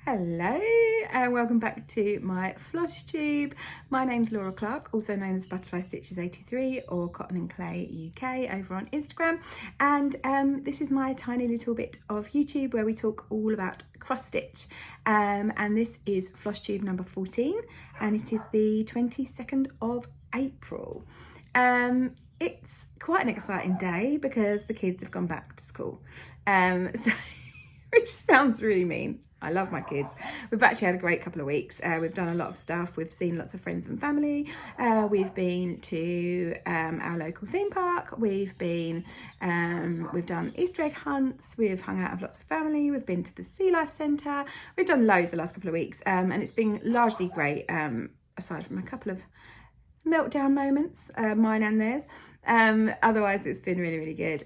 Hello and welcome back to my Flosstube. My name's Laura Clark, also known as Butterfly Stitches 83 or Cotton and Clay UK over on Instagram, and this is my tiny little bit of YouTube where we talk all about cross stitch, and this is Flosstube number 14 and it is the 22nd of April. It's quite an exciting day because the kids have gone back to school, which sounds really mean. I love my kids. We've actually had a great couple of weeks. We've done a lot of stuff. We've seen lots of friends and family. We've been to our local theme park. We've done Easter egg hunts. We've hung out with lots of family. We've been to the Sea Life Centre. We've done loads the last couple of weeks, and it's been largely great, aside from a couple of meltdown moments, mine and theirs. Otherwise it's been really good.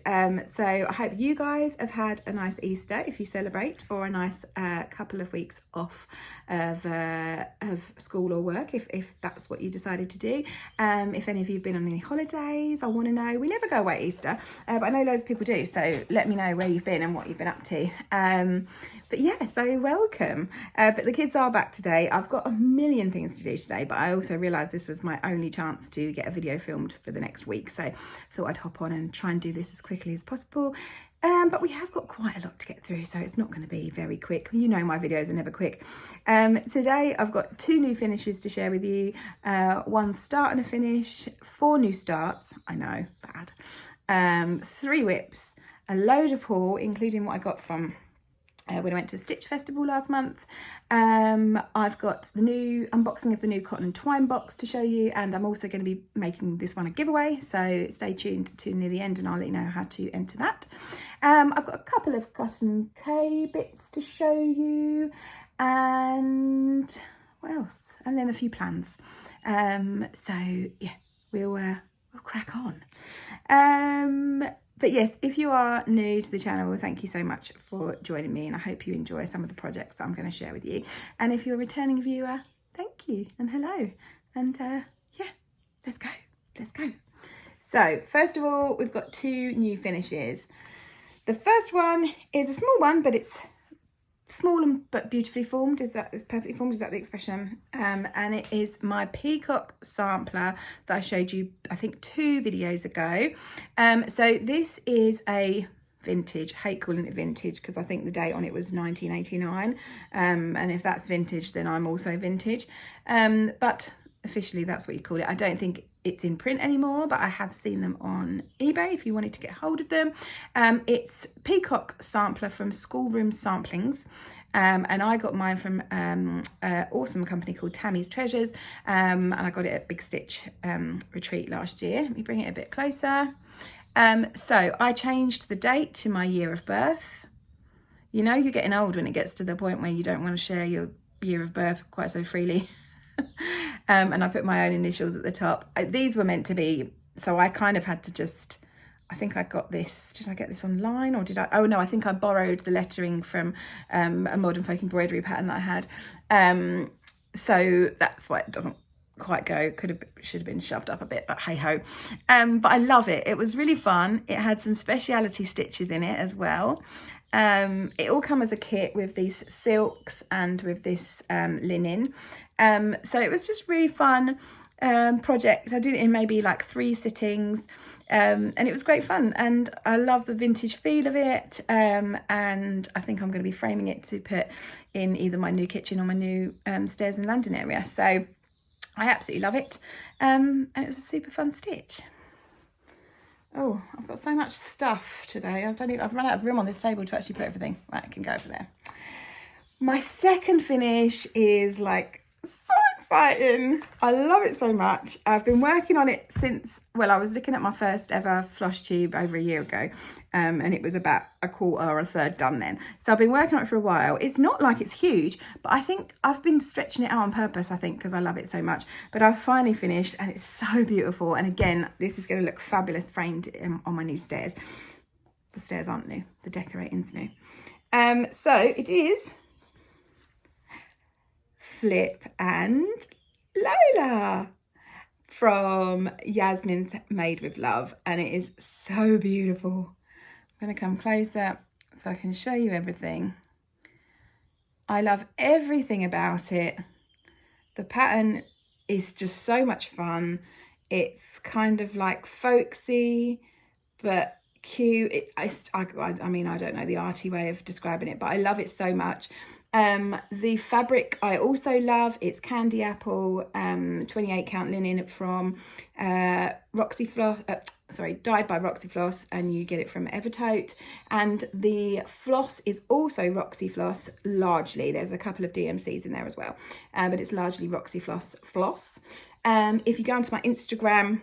So I hope you guys have had a nice Easter if you celebrate, or a nice couple of weeks off of school or work if that's what you decided to do. If any of you have been on any holidays, I want to know. We never go away at Easter, but I know loads of people do, so let me know where you've been and what you've been up to. But yeah, so welcome. But the kids are back today. I've got a million things to do today, but I also realised this was my only chance to get a video filmed for the next week. So I thought I'd hop on and try and do this as quickly as possible. But we have got quite a lot to get through, so it's not going to be very quick. You know my videos are never quick. Today I've got 2 new finishes to share with you. 1 start and a finish, 4 new starts, I know, bad. 3 whips, a load of haul, including what I got from when I went to Stitch Festival last month. I've got the new unboxing of the new cotton and twine box to show you, and I'm also going to be making this one a giveaway, so stay tuned to near the end and I'll let you know how to enter that. I've got a couple of cotton K bits to show you, and what else? And then a few plans. So yeah, we'll crack on. But yes, if you are new to the channel, thank you so much for joining me, and I hope you enjoy some of the projects that I'm going to share with you. And if you're a returning viewer, thank you and hello. And yeah, let's go. So first of all, we've got 2 new finishes. The first one is a small one, but it's small and but beautifully formed. Is perfectly formed? Is that the expression? And it is my peacock sampler that I showed you, I think, 2 videos ago. So this is a vintage. Hate calling it vintage because I think the date on it was 1989. And if that's vintage, then I'm also vintage. But officially that's what you call it. I don't think it's in print anymore, but I have seen them on eBay if you wanted to get hold of them. It's peacock sampler from Schoolroom Samplings, and I got mine from an awesome company called Tammy's Treasures, and I got it at Big Stitch retreat last year. Let me bring it a bit closer. So I changed the date to my year of birth. You know, you're getting old when it gets to the point where you don't want to share your year of birth quite so freely. And I put my own initials at the top. These were meant to be, so I kind of had to just, I think I got this, did I get this online or did I, oh no, I think I borrowed the lettering from a modern folk embroidery pattern that I had. So that's why it doesn't quite go, should have been shoved up a bit, but hey ho. But I love it. It was really fun. It had some speciality stitches in it as well. It all come as a kit with these silks and with this linen. So it was just really fun project. I did it in maybe like 3 sittings, and it was great fun, and I love the vintage feel of it, and I think I'm going to be framing it to put in either my new kitchen or my new stairs and landing area. So I absolutely love it, and it was a super fun stitch. Oh, I've got so much stuff today. I've run out of room on this table to actually put everything. Right, I can go over there. My second finish is like so exciting. I love it so much. I've been working on it since, well, I was looking at my first ever Flosstube over a year ago, and it was about a quarter or a third done then. So I've been working on it for a while. It's not like it's huge, but I think I've been stretching it out on purpose, I think, because I love it so much. But I've finally finished and it's so beautiful. And again, this is going to look fabulous framed on my new stairs. The stairs aren't new, the decorating's new. So it is Flip and Lola from Yasmin's Made with Love, and it is so beautiful. I'm going to come closer so I can show you everything. I love everything about it. The pattern is just so much fun. It's kind of like folksy, but cute. I mean, I don't know the arty way of describing it, but I love it so much. The fabric I also love. It's candy apple, 28 count linen from Roxy Floss, dyed by Roxy Floss, and you get it from Evertote. And the floss is also Roxy Floss largely. There's a couple of DMCs in there as well, but it's largely Roxy Floss. If you go onto my Instagram,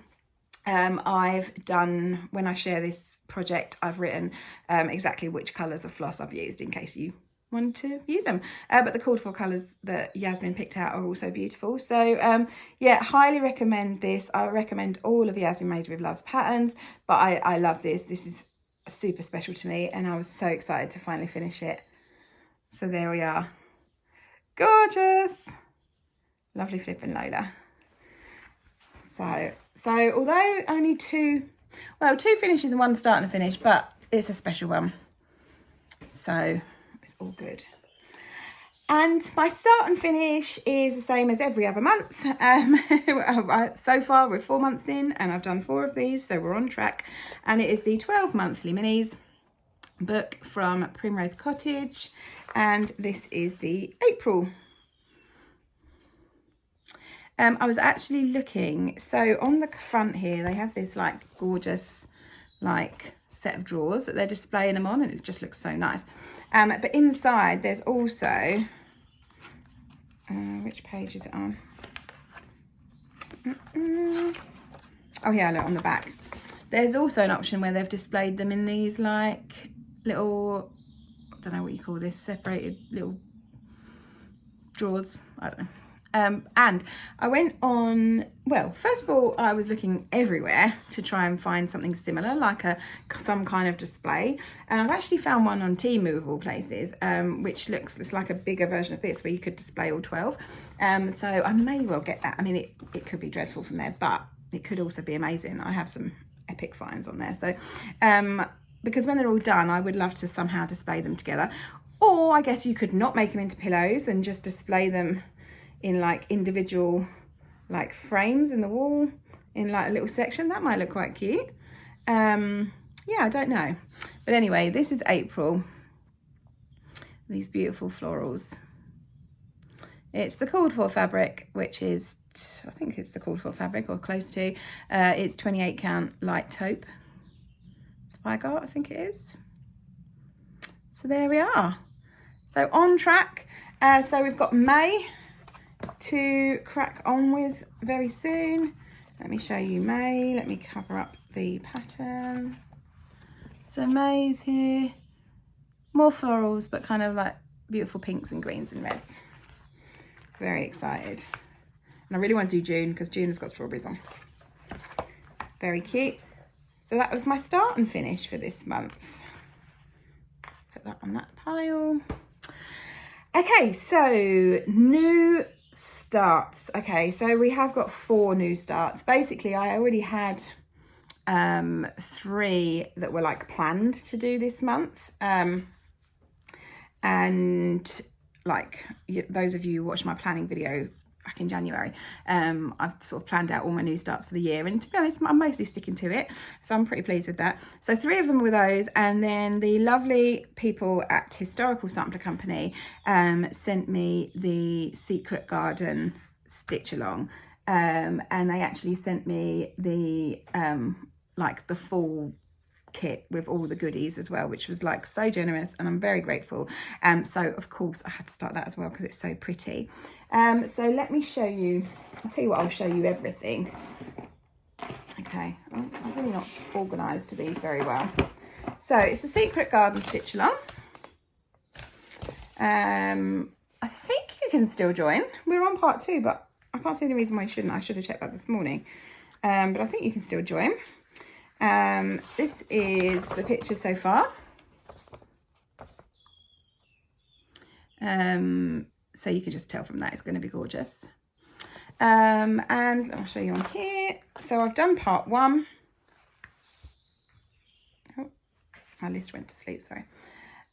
I've done, when I share this project, I've written exactly which colours of floss I've used in case you want to use them. But the called for colours that Yasmin picked out are also beautiful. So yeah, highly recommend this. I recommend all of Yasmin Made with Love's patterns, but I love this. This is super special to me, and I was so excited to finally finish it. So there we are. Gorgeous. Lovely flipping Lola. So although only two finishes and one starting to finish, but it's a special one. So it's all good. And my start and finish is the same as every other month. So far we're 4 months in and I've done 4 of these, so we're on track. And it is the 12 monthly minis book from Primrose Cottage. And this is the April. I was actually looking, so on the front here they have this like gorgeous like set of drawers that they're displaying them on, and it just looks so nice. But inside there's also which page is it on? Oh yeah, look, on the back there's also an option where they've displayed them in these like little, I don't know what you call this, separated little drawers, I don't know. And I went on, well, first of all, I was looking everywhere to try and find something similar, like some kind of display. And I've actually found one on Temu of all places, which it's like a bigger version of this where you could display all 12. So I may well get that. I mean, it could be dreadful from there, but it could also be amazing. I have some epic finds on there. So, because when they're all done, I would love to somehow display them together. Or I guess you could not make them into pillows and just display them in like individual like frames in the wall in like a little section. That might look quite cute. Yeah, I don't know, but anyway, this is April. These beautiful florals. It's the called for fabric, which is, I think it's the called for fabric or close to. It's 28 count light taupe. It's Figart, I think it is. So there we are. So on track. So we've got May to crack on with very soon. Let me show you May. Let me cover up the pattern. So May's here. More florals, but kind of like beautiful pinks and greens and reds. Very excited. And I really want to do June because June has got strawberries on. Very cute. So that was my start and finish for this month. Put that on that pile. Okay, so new starts. Okay, so we have got 4 new starts. Basically, I already had 3 that were like planned to do this month. And like those of you who watched my planning video back in January, I've sort of planned out all my new starts for the year, and to be honest, I'm mostly sticking to it, so I'm pretty pleased with that. So 3 of them were those, and then the lovely people at Historical Sampler Company sent me the Secret Garden stitch along, and they actually sent me the like the full kit with all the goodies as well, which was like so generous, and I'm very grateful. So of course I had to start that as well because it's so pretty. So let me show you, I'll tell you what, I'll show you everything. Okay, I'm really not organised these very well. So it's the Secret Garden stitch along. I think you can still join. We're on part 2, but I can't see any reason why you shouldn't. I should have checked that this morning, but I think you can still join. This is the picture so far. So you can just tell from that it's going to be gorgeous. And I'll show you on here. So I've done part 1. Oh, my list went to sleep, sorry.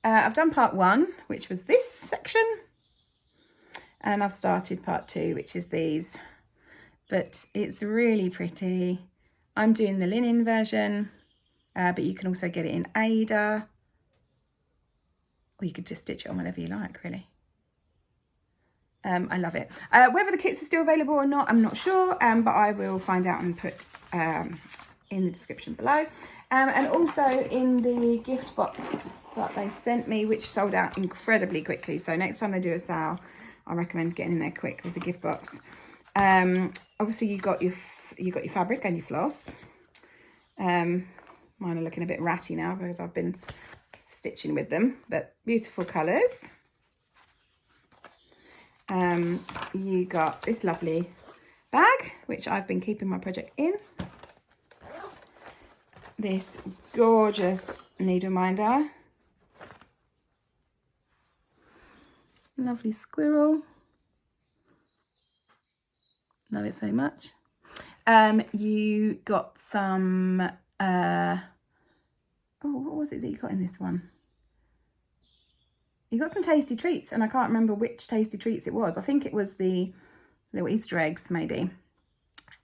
I've done part 1, which was this section. and I've started part 2, which is these, but it's really pretty. I'm doing the linen version, but you can also get it in Ada, or you could just stitch it on whatever you like, really. I love it. Whether the kits are still available or not, I'm not sure, but I will find out and put in the description below. And also in the gift box that they sent me, which sold out incredibly quickly. So next time they do a sale, I recommend getting in there quick with the gift box. Obviously you got your fabric and your floss. Mine are looking a bit ratty now because I've been stitching with them, but beautiful colours. You got this lovely bag, which I've been keeping my project in. This gorgeous needle minder. Lovely squirrel. Love it so much. You got some, oh, what was it that you got in this one? You got some tasty treats, and I can't remember which tasty treats it was. I think it was the little Easter eggs, maybe.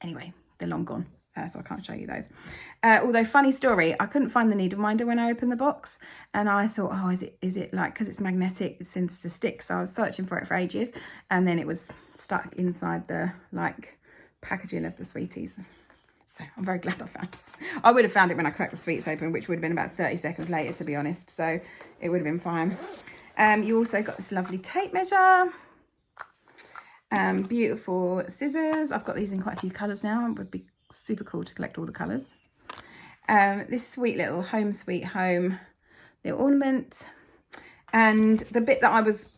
Anyway, they're long gone, so I can't show you those. Although, funny story, I couldn't find the needle minder when I opened the box, and I thought, oh, is it like, because it's magnetic, it tends to stick, so I was searching for it for ages, and then it was stuck inside the, like, packaging of the sweeties. So I'm very glad I found it. I would have found it when I cracked the sweets open, which would have been about 30 seconds later, to be honest, so it would have been fine. You also got this lovely tape measure, beautiful scissors. I've got these in quite a few colours now. It would be super cool to collect all the colours. This sweet little home sweet home little ornament, and the bit that I was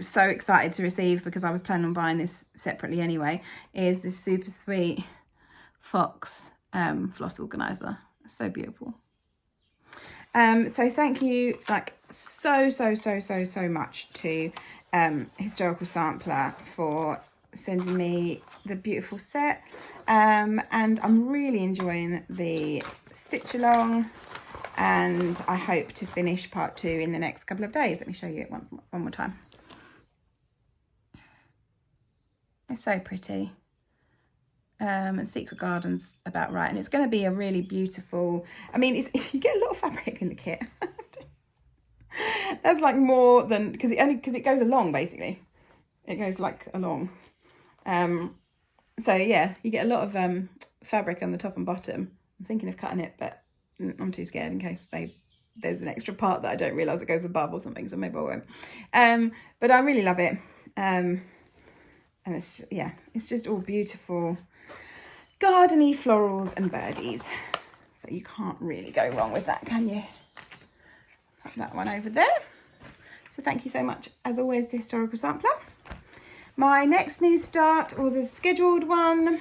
so excited to receive, because I was planning on buying this separately anyway, is this super sweet fox floss organizer. So beautiful. So thank you, like, so much to Historical Sampler for sending me the beautiful set, and I'm really enjoying the stitch along, and I hope to finish part 2 in the next couple of days. Let me show you it one more time. It's so pretty. And Secret Garden's about right, and it's going to be a really beautiful, I mean, you get a lot of fabric in the kit. That's like more than, because it goes along, basically. It goes like along. So yeah, you get a lot of fabric on the top and bottom. I'm thinking of cutting it, but I'm too scared in case there's an extra part that I don't realise it goes above or something, so maybe I won't. But I really love it. And it's just all beautiful gardeny florals and birdies, so you can't really go wrong with that, can you? Put that one over there. So thank you so much, as always, to Historical Sampler. My next new start was a scheduled one,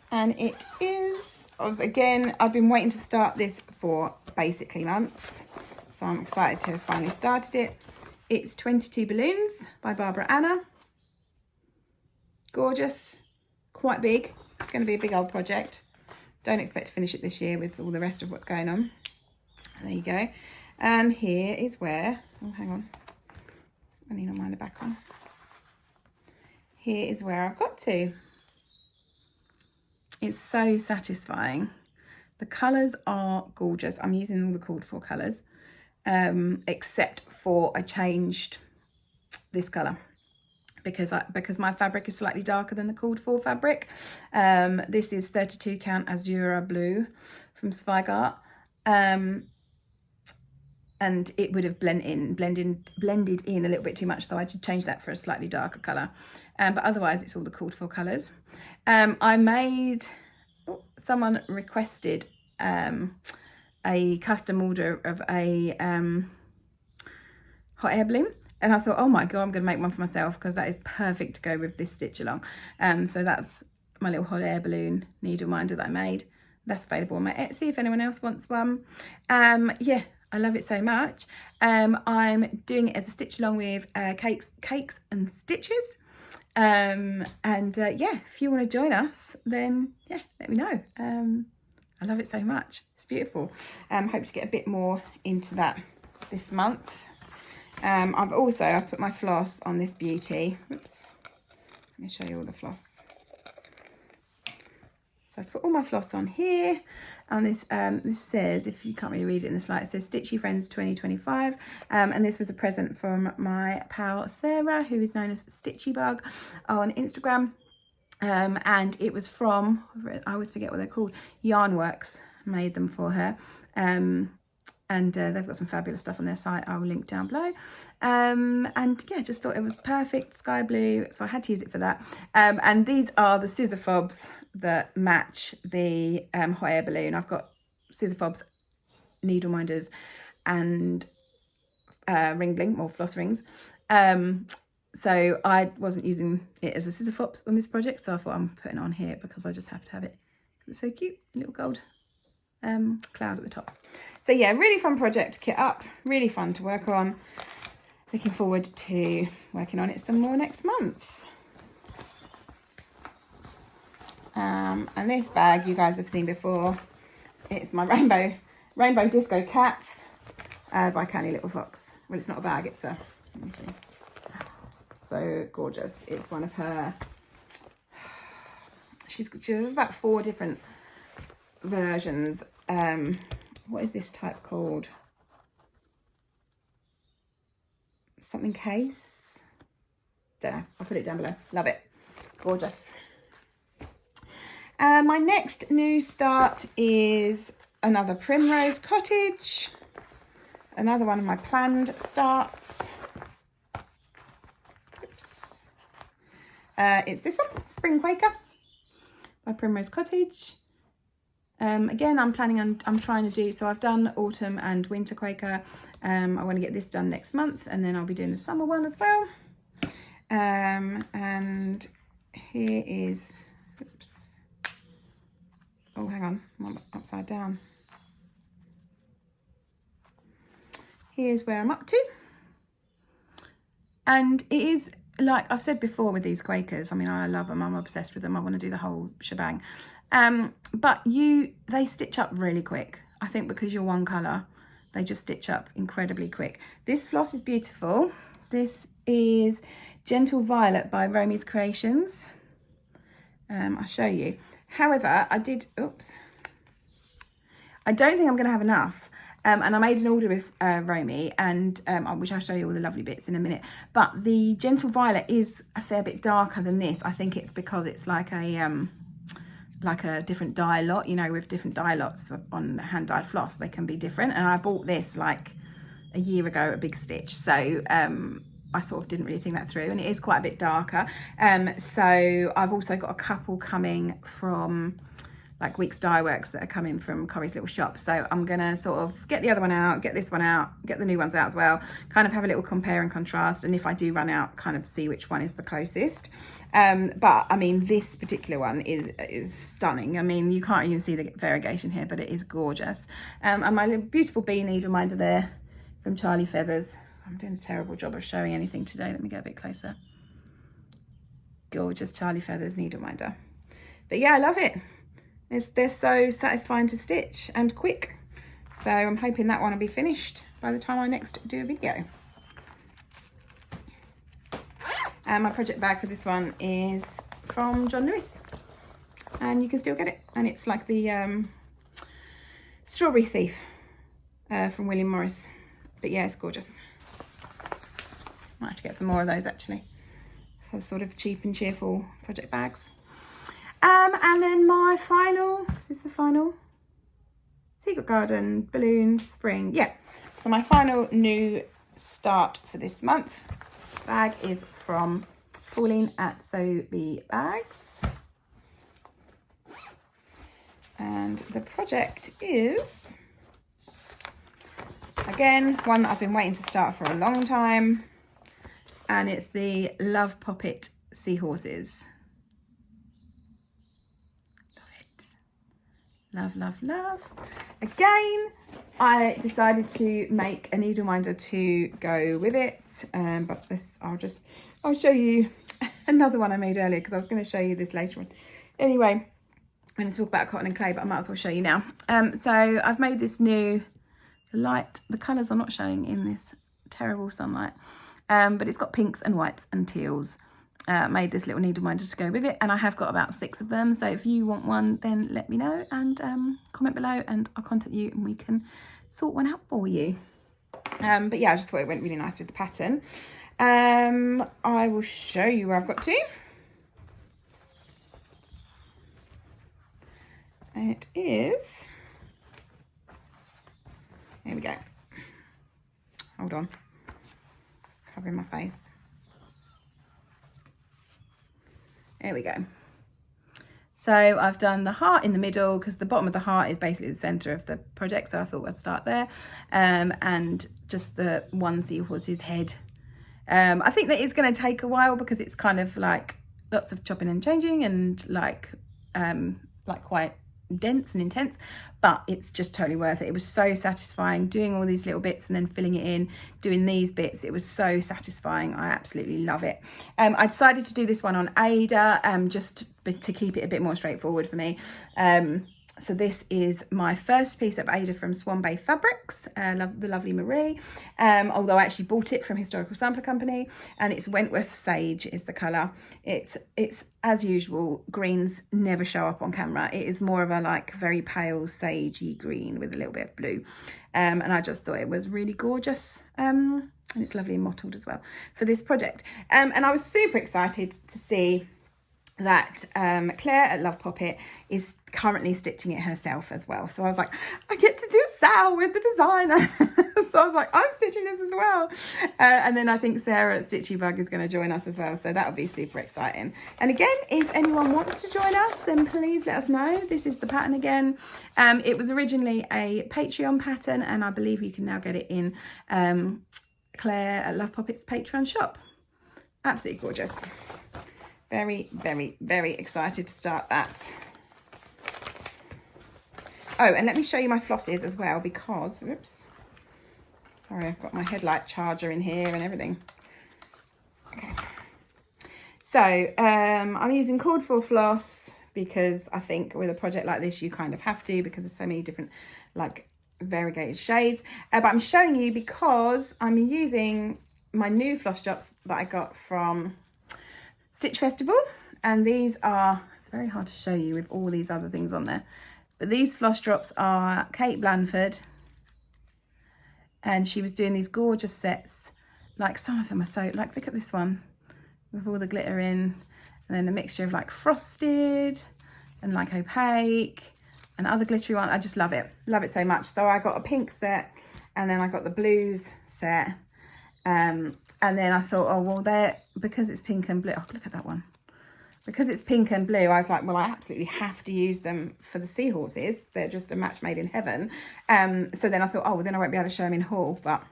and it is, again, I've been waiting to start this for basically months, so I'm excited to have finally started it. It's 22 Balloons by Barbara Anna. Gorgeous, quite big. It's going to be a big old project. Don't expect to finish it this year with all the rest of what's going on. There you go. And here is where, oh, hang on. I need to mind the back on. Here is where I've got to. It's so satisfying. The colours are gorgeous. I'm using all the called for colours, except for I changed this colour. Because my fabric is slightly darker than the called for fabric. This is 32 count Azura Blue from Zweigart, and it would have blended in a little bit too much, so I should change that for a slightly darker colour. But otherwise, it's all the called for colours. I made, someone requested a custom order of a hot air balloon. And I thought, oh my God, I'm going to make one for myself, because that is perfect to go with this stitch along. So that's my little hot air balloon needle minder that I made. That's available on my Etsy if anyone else wants one. Yeah, I love it so much. I'm doing it as a stitch along with cakes and stitches. Yeah, if you want to join us, then yeah, let me know. I love it so much. It's beautiful. Hope to get a bit more into that this month. I've put my floss on this beauty. Oops. Let me show you all the floss. So I've put all my floss on here. And this says, if you can't really read it in the slide, it says Stitchy Friends 2025. And this was a present from my pal Sarah, who is known as Stitchy Bug on Instagram. And it was from, I always forget what they're called, Yarnworks made them for her. And they've got some fabulous stuff on their site. I will link down below. And yeah, just thought it was perfect, sky blue. So I had to use it for that. And these are the scissor fobs that match the hot air balloon. I've got scissor fobs, needle minders, and ring bling or floss rings. So I wasn't using it as a scissor fobs on this project, so I thought I'm putting it on here because I just have to have it. It's so cute, a little gold cloud at the top. So yeah, really fun project to kit up, really fun to work on. Looking forward to working on it some more next month. And this bag you guys have seen before. It's my rainbow disco cats by Canny Little Fox. Well, it's not a bag, it's a, so gorgeous. It's one of her, she has about 4 different versions. What is this type called? Something case? Don't know, I'll put it down below. Love it, gorgeous. My next new start is another Primrose Cottage. Another one of my planned starts. Oops. It's this one, Spring Quaker by Primrose Cottage. Again, I'm trying to do, so I've done autumn and winter Quaker. I want to get this done next month, and then I'll be doing the summer one as well. And here is, oops. Oh, hang on, I'm upside down. Here's where I'm up to. And it is, like I've said before with these Quakers, I mean, I love them, I'm obsessed with them, I want to do the whole shebang. But they stitch up really quick. I think because you're one colour, they just stitch up incredibly quick. This floss is beautiful. This is Gentle Violet by Romy's Creations. I'll show you. However, I don't think I'm going to have enough. And I made an order with Romy, and which I'll show you all the lovely bits in a minute. But the Gentle Violet is a fair bit darker than this. I think it's because it's like a different dye lot, you know, with different dye lots on hand dyed floss, they can be different. And I bought this like a year ago at Big Stitch, so I sort of didn't really think that through, and it is quite a bit darker. So I've also got a couple coming from like Weeks Dye Works that are coming from Corrie's Little Shop. So I'm gonna sort of get the other one out, get this one out, get the new ones out as well, kind of have a little compare and contrast, and if I do run out, kind of see which one is the closest. But I mean, this particular one is stunning. I mean, you can't even see the variegation here, but it is gorgeous. And my little beautiful bee needle minder there from Charlie Feathers. I'm doing a terrible job of showing anything today. Let me get a bit closer. Gorgeous Charlie Feathers needle minder. But yeah, I love it. They're so satisfying to stitch and quick. So I'm hoping that one will be finished by the time I next do a video. And my project bag for this one is from John Lewis, and you can still get it. And it's like the Strawberry Thief from William Morris. But yeah, it's gorgeous. Might have to get some more of those actually, for sort of cheap and cheerful project bags. And then my final, is this the final? Secret Garden, Balloons, Spring, yeah. So my final new start for this month bag is from Pauline at So Be Bags. And the project is, again, one that I've been waiting to start for a long time. And it's the Love Poppet Seahorses. Love, love, love. Again, I decided to make a needle minder to go with it. But this, I'll show you another one I made earlier, because I was going to show you this later on. Anyway, I'm going to talk about cotton and clay, but I might as well show you now. So I've made this new, the colours are not showing in this terrible sunlight. But it's got pinks and whites and teals. Made this little needle minder to go with it, and I have got about 6 of them, so if you want one then let me know, and comment below and I'll contact you and we can sort one out for you. But yeah, I just thought it went really nice with the pattern. I will show you where I've got to. It is, here we go, hold on, covering my face. There we go. So I've done the heart in the middle because the bottom of the heart is basically the centre of the project, so I thought I'd start there. And just the one seahorse's head. I think that it's going to take a while because it's kind of like lots of chopping and changing and like quite dense and intense, but it's just totally worth it. It was so satisfying doing all these little bits and then filling it in, doing these bits. It was so satisfying. I absolutely love it. I decided to do this one on Ada just to keep it a bit more straightforward for me. So this is my first piece of Ada from Swan Bay Fabrics, the lovely Marie, although I actually bought it from Historical Sampler Company, and it's Wentworth Sage is the colour. It's as usual, greens never show up on camera. It is more of a like very pale sagey green with a little bit of blue, and I just thought it was really gorgeous, and it's lovely and mottled as well for this project. And I was super excited to see that Claire at Love Poppet is currently stitching it herself as well. So I was like, I get to do a sale with the designer. So I was like, I'm stitching this as well. And then I think Sarah at Stitchy Bug is going to join us as well. So that'll be super exciting. And again, if anyone wants to join us, then please let us know. This is the pattern again. It was originally a Patreon pattern, and I believe you can now get it in Claire at Love Poppet's Patreon shop. Absolutely gorgeous. Very, very, very excited to start that. Oh, and let me show you my flosses as well because, whoops, sorry, I've got my headlight charger in here and everything. Okay. So I'm using cord 4 floss because I think with a project like this, you kind of have to, because there's so many different like variegated shades. But I'm showing you because I'm using my new floss drops that I got from Stitch Festival, and these are, it's very hard to show you with all these other things on there, but these floss drops are Kate Blanford, and she was doing these gorgeous sets. Like some of them are so, like look at this one with all the glitter in, and then a mixture of like frosted and like opaque and other glittery one. I just love it so much. So I got a pink set, and then I got the blues set. And then I thought, oh, well, because it's pink and blue, oh, look at that one. Because it's pink and blue, I was like, well, I absolutely have to use them for the seahorses. They're just a match made in heaven. So then I thought, oh, well, then I won't be able to show them in haul, but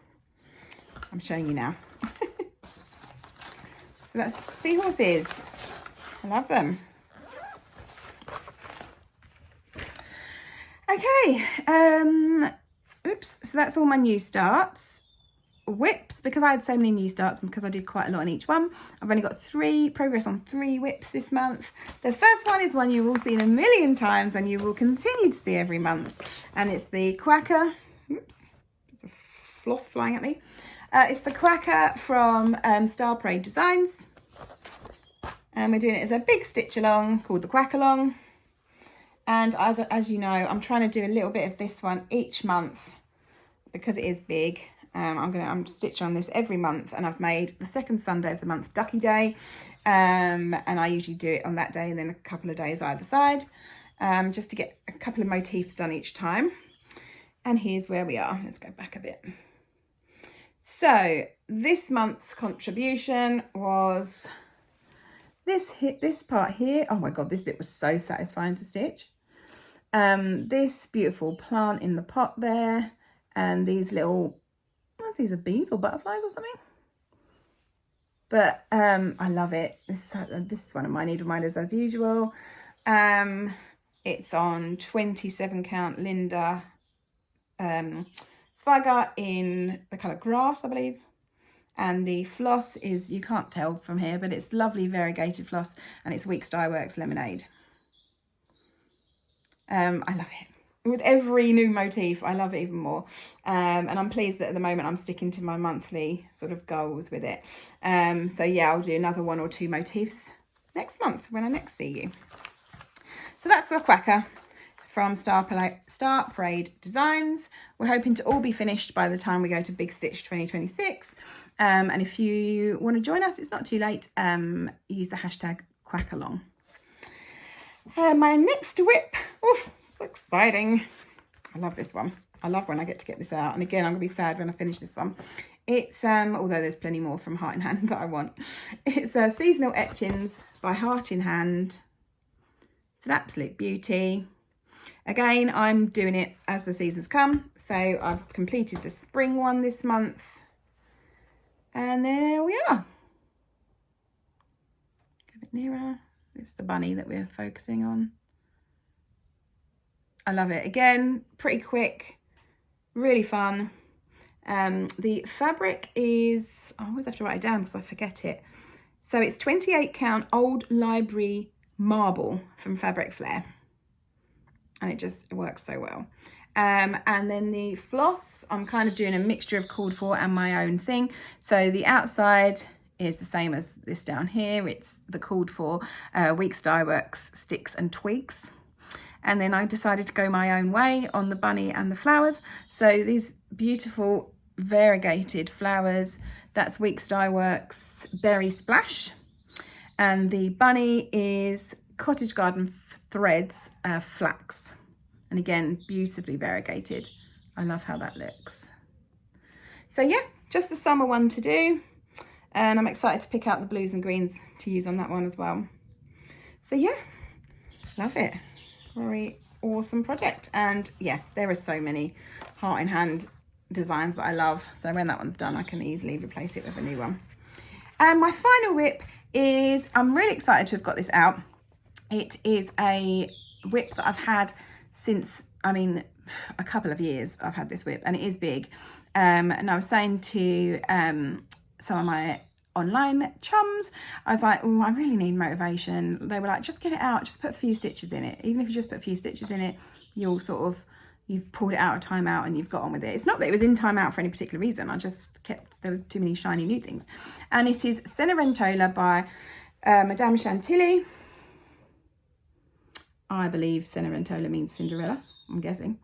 I'm showing you now. So that's seahorses. I love them. Okay. Oops. So that's all my new starts. Whips, because I had so many new starts and because I did quite a lot on each one, I've only got progress on 3 whips this month. The first one is one you've all seen a million times and you will continue to see every month, and it's the Quacker. Oops, there's a floss flying at me. It's the Quacker from Star Parade Designs, and we're doing it as a big stitch along called the Quack Along. And as you know, I'm trying to do a little bit of this one each month because it is big. I'm stitching on this every month, and I've made the second Sunday of the month Ducky Day, and I usually do it on that day and then a couple of days either side, just to get a couple of motifs done each time. And here's where we are. Let's go back a bit. So this month's contribution was this part here. Oh my god, this bit was so satisfying to stitch. This beautiful plant in the pot there, and these little, I don't know if these are bees or butterflies or something, but I love it. This is one of my need reminders as usual. It's on 27 count Linda Zweigart in the colour grass, I believe, and the floss is, you can't tell from here, but it's lovely variegated floss, and it's Weeks Dye Works Lemonade. I love it. with every new motif. I love it even more. And I'm pleased that at the moment I'm sticking to my monthly sort of goals with it. So yeah, I'll do another 1 or 2 motifs next month when I next see you. So that's the Quacker from Star Parade Designs. We're hoping to all be finished by the time we go to Big Stitch 2026. And if you want to join us, it's not too late. Use the hashtag #quackalong. My next whip, oh, so exciting. I love this one. I love when I get to get this out. And again, I'm going to be sad when I finish this one. It's, although there's plenty more from Heart in Hand that I want. It's Seasonal Etchings by Heart in Hand. It's an absolute beauty. Again, I'm doing it as the seasons come. So I've completed the spring one this month. And there we are. Get a bit nearer. It's the bunny that we're focusing on. I love it. Again, pretty quick, really fun. The fabric is, I always have to write it down because I forget it. So it's 28 count Old Library marble from Fabric Flair. And it just works so well. And then the floss, I'm kind of doing a mixture of called for and my own thing. So the outside is the same as this down here. It's the called for Weeks Dye Works Sticks and Twigs. And then I decided to go my own way on the bunny and the flowers. So these beautiful variegated flowers, that's Weeks Dye Works Berry Splash. And the bunny is Cottage Garden Threads Flax. And again, beautifully variegated. I love how that looks. So yeah, just a summer one to do. And I'm excited to pick out the blues and greens to use on that one as well. So yeah, love it. Very awesome project. And yeah, there are so many Heart in Hand designs that I love. So when that one's done, I can easily replace it with a new one. And my final whip is, I'm really excited to have got this out. It is a whip that I've had since, I mean, a couple of years I've had this whip, and it is big. And I was saying to some of my online chums, I was like, oh, I really need motivation. They were like, just get it out, just put a few stitches in it. Even if you just put a few stitches in it, you'll sort of, you've pulled it out of timeout and you've got on with it. It's not that it was in timeout for any particular reason. I just kept, there was too many shiny new things. And it is Cenerentola by Madame Chantilly. I believe Cenerentola means Cinderella, I'm guessing,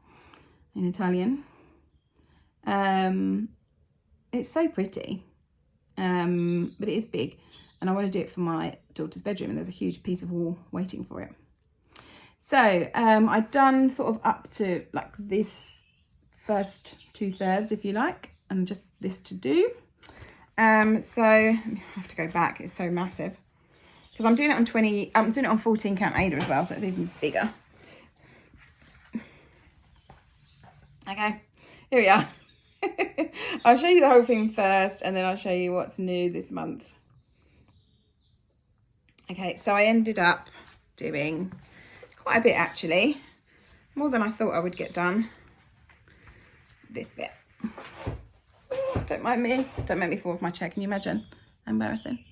in Italian. It's so pretty, but it is big, and I want to do it for my daughter's bedroom, and there's a huge piece of wall waiting for it. So I've done sort of up to like this first 2/3, if you like, and just this to do. So I have to go back, it's so massive. Because I'm doing it on 20, I'm doing it on 14 count Ada as well, so it's even bigger. Okay, here we are. I'll show you the whole thing first, and then I'll show you what's new this month. Okay, so I ended up doing quite a bit actually, more than I thought I would get done. This bit. Don't mind me. Don't make me fall off my chair. Can you imagine? Embarrassing.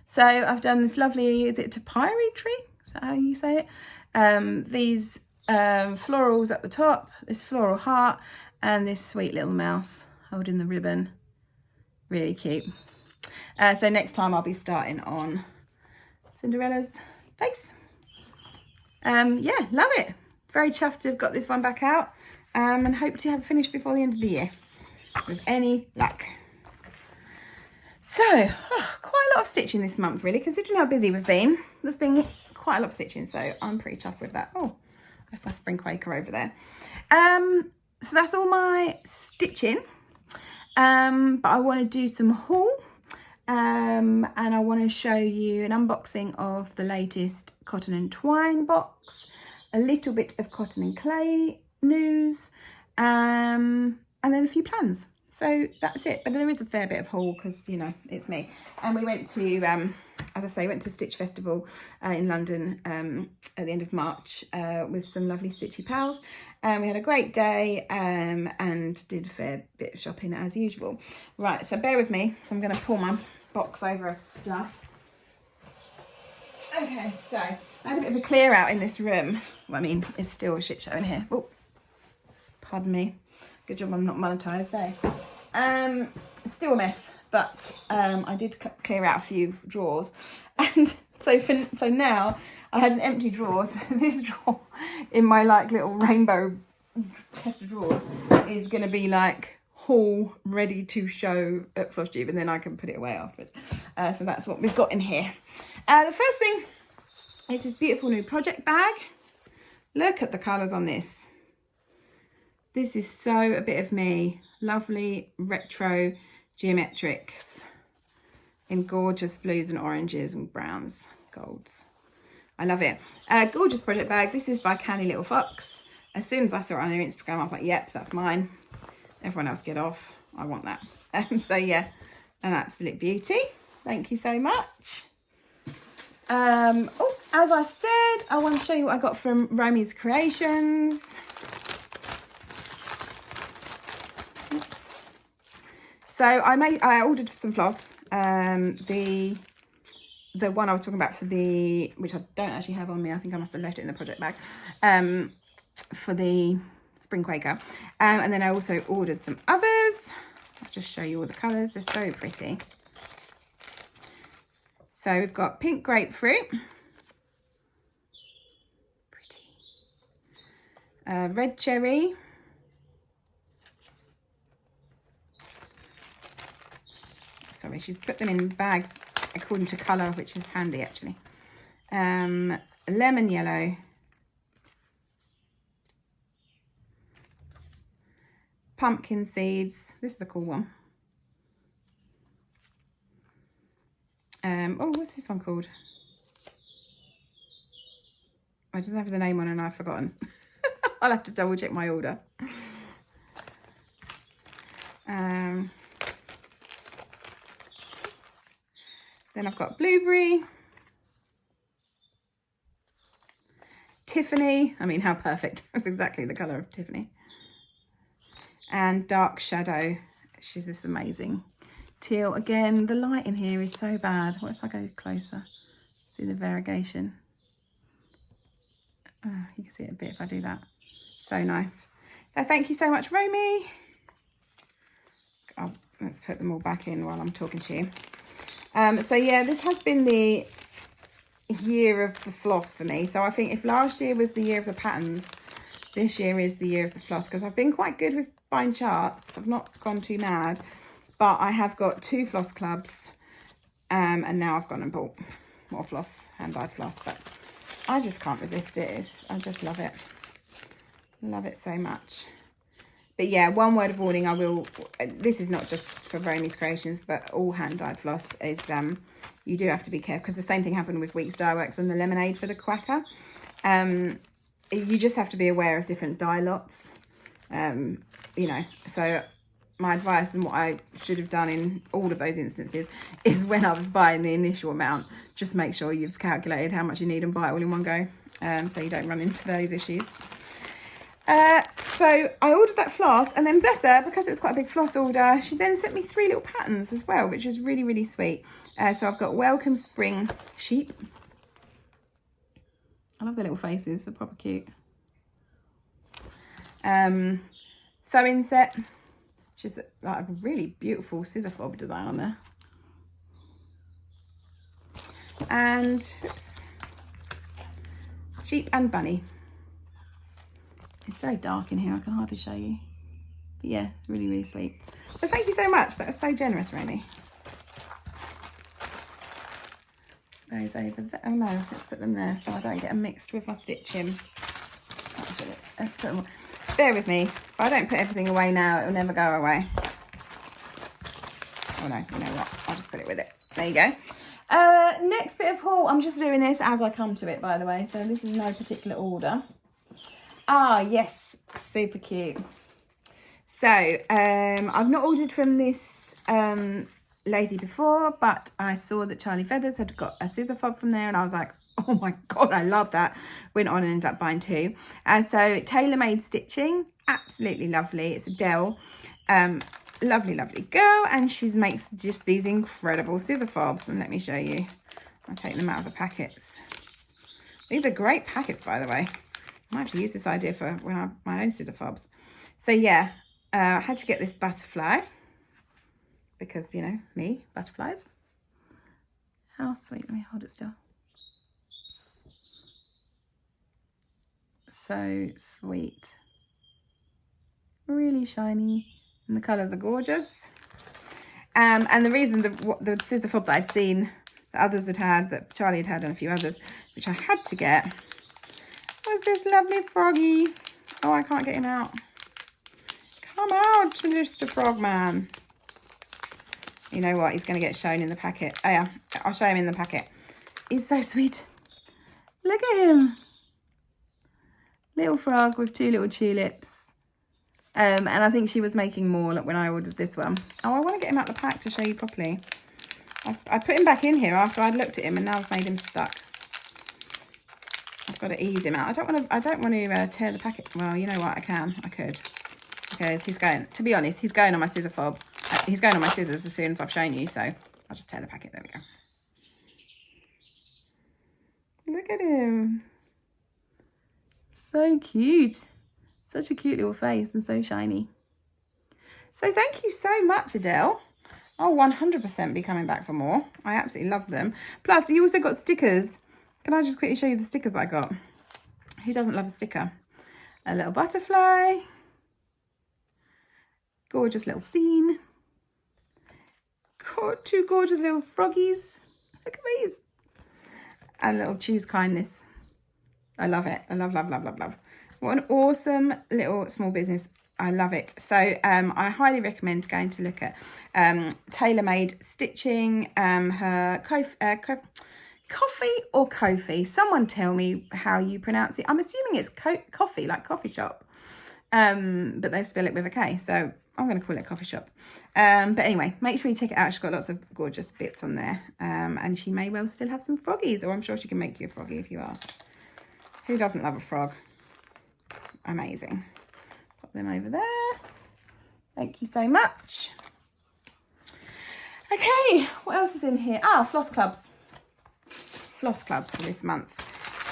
So I've done this lovely, is it tapiri tree? Is that how you say it? These florals at the top, this floral heart, and this sweet little mouse holding the ribbon. Really cute. So next time I'll be starting on Cinderella's face. Yeah, love it. Very chuffed to have got this one back out, and hope to have it finished before the end of the year, with any luck. So, quite a lot of stitching this month, really, considering how busy we've been. There's been quite a lot of stitching, so I'm pretty chuffed with that. Oh, I left my spring Quaker over there. So that's all my stitching. But I want to do some haul, and I want to show you an unboxing of the latest Cotton and Twine box, a little bit of Cotton and Clay news, and then a few plans. So that's it, but there is a fair bit of haul because, you know, it's me. And we went to, as I say, went to Stitch Festival in London at the end of March with some lovely Stitchy pals. We had a great day and did a fair bit of shopping as usual. Right, so bear with me. So I'm going to pull my box over of stuff. Okay, so I had a bit of a clear out in this room. Well, I mean, it's still a shit show in here. Oh, Pardon me. Good job I'm not monetised, eh? Still a mess, but I did clear out a few drawers. And so now I had an empty drawer. So this drawer in my like little rainbow chest of drawers is going to be like haul ready to show at Flosstube, and then I can put it away afterwards. So that's what we've got in here. The first thing is this beautiful new project bag. Look at the colours on this. This is so a bit of me. Lovely retro geometrics in gorgeous blues and oranges and browns, golds. I love it. Gorgeous project bag. This is by Canny Little Fox. As soon as I saw it on her Instagram, I was like, yep, that's mine. Everyone else get off. I want that. So yeah, an absolute beauty. Thank you so much. Oh, as I said, I want to show you what I got from Romy's Creations. Oops. So I ordered some floss. The one I was talking about for which I don't actually have on me. I think I must have left it in the project bag. For the Spring Quaker. And then I also ordered some others. I'll just show you all the colours. They're so pretty. So we've got pink grapefruit. Pretty. Red cherry. Sorry, she's put them in bags according to colour, which is handy actually. Lemon yellow. Pumpkin seeds. This is a cool one. Oh, what's this one called? I just have the name on and I've forgotten. I'll have to double check my order. Then I've got blueberry, Tiffany. I mean, how perfect. That's exactly the colour of Tiffany. And dark shadow. She's this amazing teal. Again, the light in here is so bad. What if I go closer? See the variegation. Oh, you can see it a bit if I do that. So nice. So thank you so much, Romy. Let's put them all back in while I'm talking to you. So yeah, this has been the year of the floss for me. So I think if last year was the year of the patterns, this year is the year of the floss, because I've been quite good with buying charts. I've not gone too mad, but I have got 2 floss clubs, and now I've gone and bought more floss, hand-dyed floss, but I just can't resist it. I just love it. Love it so much. But yeah, one word of warning, I will, this is not just for Romy's Creations, but all hand-dyed floss is, you do have to be careful, because the same thing happened with Weeks Dye Works and the lemonade for the Quacker. You just have to be aware of different dye lots, you know. So my advice and what I should have done in all of those instances is, when I was buying the initial amount, just make sure you've calculated how much you need and buy it all in one go, so you don't run into those issues. So I ordered that floss, and then bless her, because it's quite a big floss order, she then sent me 3 little patterns as well, which was really, really sweet. So I've got Welcome Spring Sheep. I love the little faces, they're proper cute. Sewing set, which is like a really beautiful scissor fob design on there. And oops, Sheep and Bunny. It's very dark in here, I can hardly show you. But yeah, really, really sweet. So thank you so much, that was so generous, Romy. Those over there. Oh no, let's put them there so I don't get them mixed with my stitching. Actually, let's put them. Bear with me. If I don't put everything away now, it will never go away. Oh no, you know what? I'll just put it with it. There you go. Next bit of haul. I'm just doing this as I come to it, by the way. So this is no particular order. Ah, yes. Super cute. So, I've not ordered from this lady before, but I saw that Charlie Feathers had got a scissor fob from there, and I was like, oh my god, I love that. Went on and ended up buying 2. So tailor-made stitching, absolutely lovely. It's Adele, lovely, lovely girl, and she makes just these incredible scissor fobs. And let me show you. I'll take them out of the packets. These are great packets, by the way. I might have to use this idea for when I have my own scissor fobs. So yeah, I had to get this butterfly because, you know, me, butterflies. How sweet. Let me hold it still. So sweet. Really shiny. And the colours are gorgeous. And the reason the scissor fob that I'd seen, that others had had, that Charlie had had and a few others, which I had to get, was this lovely froggy. Oh, I can't get him out. Come out, Mr. Frogman. You know what? He's going to get shown in the packet. Oh yeah, I'll show him in the packet. He's so sweet. Look at him. Little frog with 2 little tulips. And I think she was making more when I ordered this one. Oh, I want to get him out the pack to show you properly. I put him back in here after I'd looked at him, and now I've made him stuck. I've got to ease him out. I don't want to tear the packet. Well, you know what? I could. Because he's going, to be honest, he's going on my scissor fob. He's going on my scissors as soon as I've shown you, so I'll just tear the packet. There we go. Look at him. So cute. Such a cute little face and so shiny. So thank you so much, Adele. I'll 100% be coming back for more. I absolutely love them. Plus, you also got stickers. Can I just quickly show you the stickers I got? Who doesn't love a sticker? A little butterfly. Gorgeous little scene. Got 2 gorgeous little froggies. Look at these. And little choose kindness. I love it. I love, love, love, love, love. What an awesome little small business. I love it. So I highly recommend going to look at Tailor-Made Stitching, her Coffee or Kofi. Someone tell me how you pronounce it. I'm assuming it's coffee, like coffee shop. But they spell it with a K. So I'm going to call it coffee shop. But anyway, make sure you check it out. She's got lots of gorgeous bits on there. And she may well still have some froggies. Or I'm sure she can make you a froggy if you ask. Who doesn't love a frog? Amazing. Pop them over there. Thank you so much. Okay, what else is in here? Ah, floss clubs. Floss clubs for this month.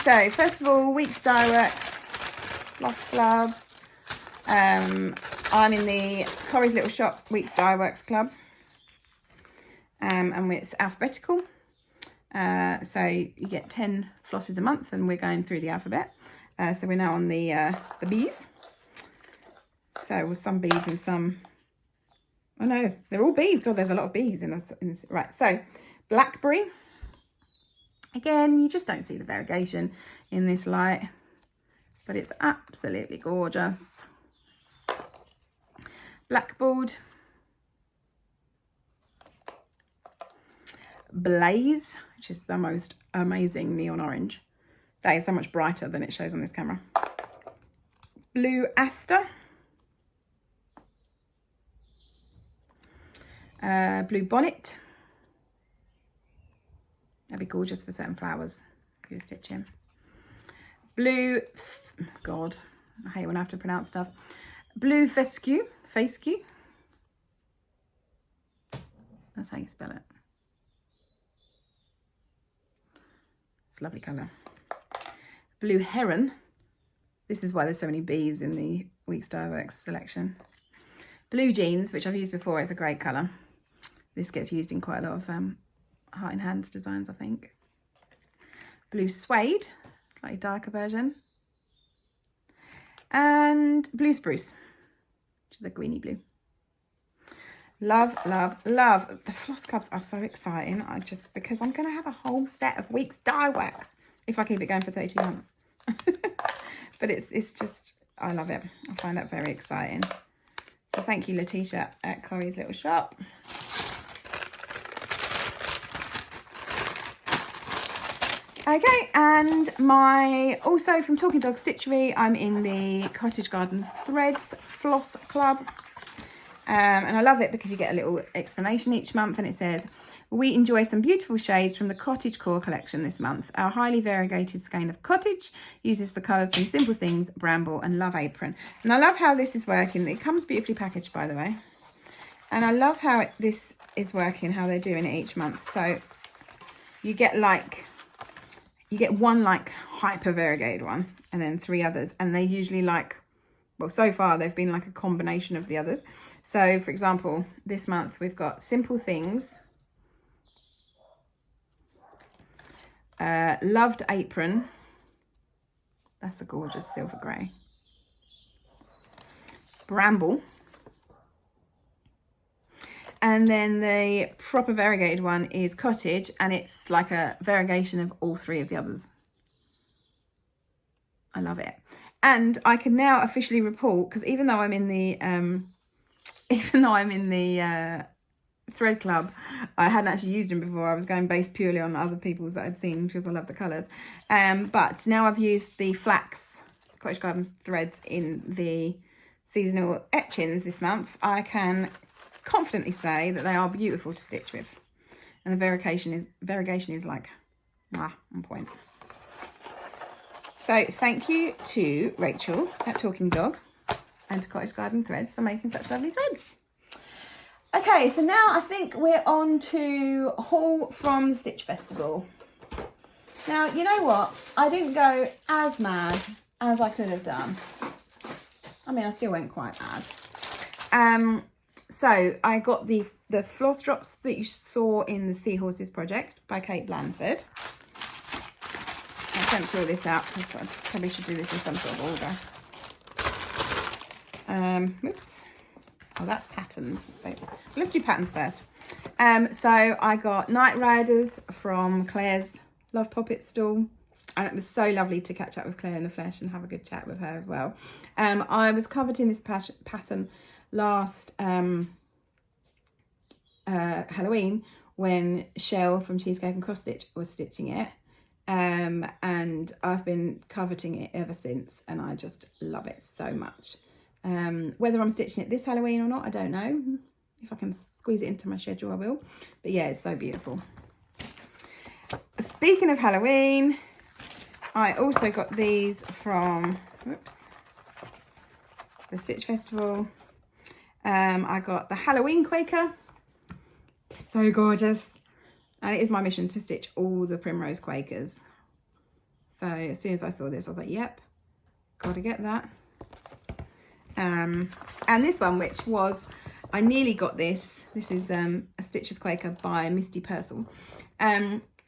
So first of all, Week's Dye Works Floss Club. I'm in the Corrie's Little Shop Week's Dye Works Club. And it's alphabetical. So you get 10 flosses a month, and we're going through the alphabet. So we're now on the bees. So with some bees and some, oh no, they're all bees. God, there's a lot of bees in this. Right, so blackberry. Again, you just don't see the variegation in this light, but it's absolutely gorgeous. Blackboard. Blaze, which is the most amazing neon orange. That is so much brighter than it shows on this camera. Blue Aster. Blue Bonnet. That'd be gorgeous for certain flowers if you were stitching. Blue, God, I hate when I have to pronounce stuff. Blue Fescue. Fescue. That's how you spell it. It's a lovely colour. Blue Heron. This is why there's so many bees in the Week's Dye Works selection. Blue Jeans, which I've used before, it's a great colour. This gets used in quite a lot of heart in hands designs, I think. Blue Suede, slightly darker version. And Blue Spruce, which is a greeny blue. Love, love, love. The floss clubs are so exciting. Because I'm going to have a whole set of Week's Dye Works if I keep it going for 32 months. But it's just, I love it. I find that very exciting. So thank you, Letitia at Corrie's Little Shop. Okay, and also from Talking Dog Stitchery, I'm in the Cottage Garden Threads Floss Club. And I love it because you get a little explanation each month, and it says, we enjoy some beautiful shades from the Cottage Core collection this month. Our highly variegated skein of cottage uses the colours from Simple Things, Bramble and Love Apron. And I love how this is working. It comes beautifully packaged, by the way. And I love how this is working, how they're doing it each month. So you get one like hyper variegated one and then 3 others. And they're usually like well, so far they've been like a combination of the others. So for example, this month we've got Simple Things, Loved Apron, that's a gorgeous silver grey, Bramble, and then the proper variegated one is Cottage, and it's like a variegation of all three of the others. I love it. And I can now officially report, because even though I'm in the thread club, I hadn't actually used them before. I was going based purely on other people's that I'd seen because I love the colours. But now I've used the flax Cottage Garden threads in the seasonal etchings this month. I can confidently say that they are beautiful to stitch with, and the variegation is like on point. So thank you to Rachel at Talking Dog and to Cottage Garden Threads for making such lovely threads. Okay, so now I think we're on to haul from the Stitch Festival. Now, you know what? I didn't go as mad as I could have done. I mean, I still went quite mad. So I got the floss drops that you saw in the Seahorses project by Kate Blanford. I sent all this out because I probably should do this in some sort of order. Whoops. Oh, that's patterns. So let's do patterns first. So I got Night Riders from Claire's Love Poppet stall. And it was so lovely to catch up with Claire in the flesh and have a good chat with her as well. I was coveting this pattern last Halloween when Shell from Cheesecake and Cross Stitch was stitching it. And I've been coveting it ever since, and I just love it so much. Whether I'm stitching it this Halloween or not, I don't know. If I can squeeze it into my schedule, I will. But yeah, it's so beautiful. Speaking of Halloween, I also got these from the Stitch Festival. I got the Halloween Quaker. It's so gorgeous. And it is my mission to stitch all the Primrose Quakers. So as soon as I saw this, I was like, yep, got to get that. And this one, which was, I nearly got this. This is a Stitches Quaker by Misty Purcell.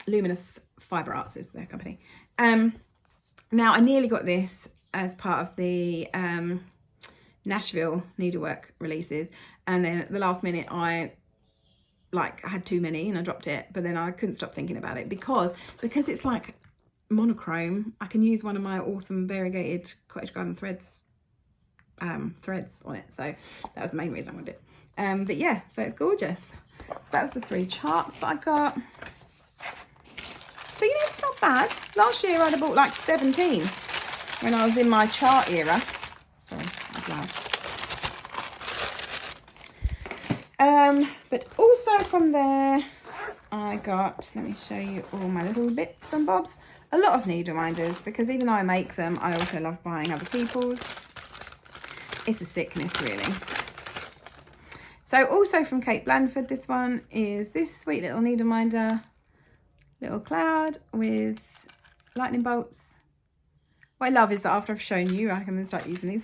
Luminous Fibre Arts is their company. Now, I nearly got this as part of the Nashville needlework releases. And then at the last minute, I had too many and I dropped it, but then I couldn't stop thinking about it because it's like monochrome. I can use one of my awesome variegated Cottage Garden threads on it, so that was the main reason I wanted it. But yeah, so it's gorgeous. So that was the 3 charts that I got. So it's not bad. Last year I'd have bought like 17 when I was in my chart era. Sorry, that was loud. But also from there, I got, let me show you all my little bits and bobs, a lot of needle minders, because even though I make them, I also love buying other people's. It's a sickness, really. So also from Kate Blanford, this one is this sweet little needle minder, little cloud with lightning bolts. What I love is that after I've shown you, I can then start using these.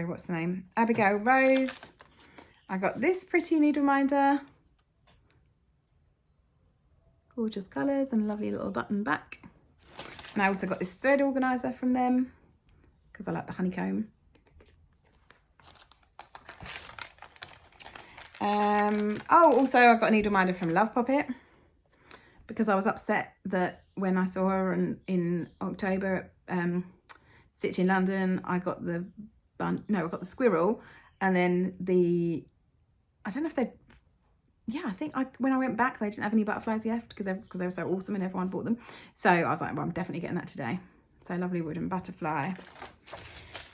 What's the name? Abigail Rose. I got this pretty needle minder. Gorgeous colours and a lovely little button back. And I also got this thread organiser from them because I like the honeycomb. Also I got a needle minder from Love Poppet because I was upset that when I saw her in October at Stitch in London, I got the squirrel, and then I don't know if they, I think when I went back they didn't have any butterflies left because they were so awesome and everyone bought them. So I was like, well, I'm definitely getting that today. So lovely wooden butterfly.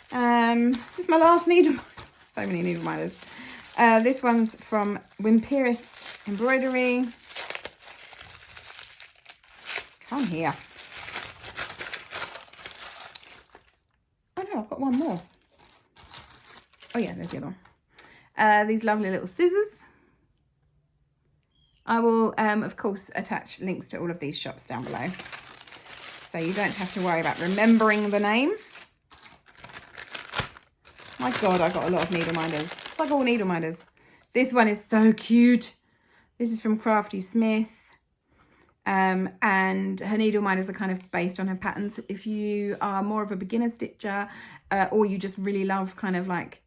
This is my last needle. So many needle minders. This one's from Wimperis Embroidery. Come here. Oh no, I've got one more. Oh yeah, there's the other these lovely little scissors. I will, of course, attach links to all of these shops down below, so you don't have to worry about remembering the name. My God, I got a lot of needle minders. It's like all needle minders. This one is so cute. This is from Crafty Smith. And her needle minders are kind of based on her patterns. If you are more of a beginner stitcher, or you just really love kind of like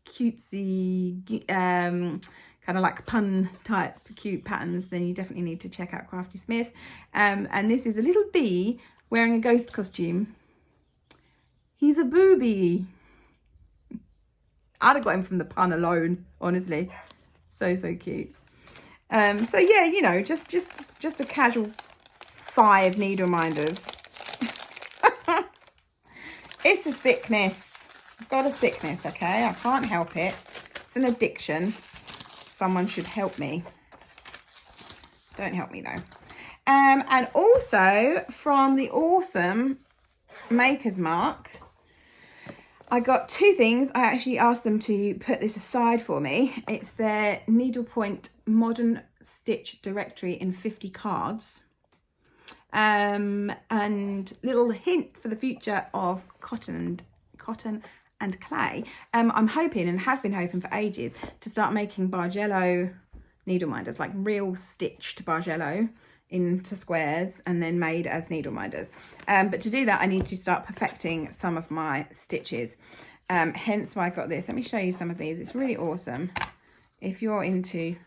cutesy, kind of like pun type cute patterns, then you definitely need to check out Crafty Smith. And this is a little bee wearing a ghost costume. He's a booby. I'd have got him from the pun alone, honestly. So cute. So yeah, you know, just a casual 5 needle minders. It's a sickness. I've got a sickness, okay? I can't help it. It's an addiction. Someone should help me. Don't help me though. And also from the awesome Maker's Mark, I got 2 things. I actually asked them to put this aside for me. It's their needlepoint modern stitch directory in 50 cards. And little hint for the future of cotton and clay. I'm hoping, and have been hoping for ages, to start making Bargello needle minders, like real stitched Bargello into squares and then made as needle minders. But to do that, I need to start perfecting some of my stitches. Hence why I got this. Let me show you some of these. It's really awesome if you're into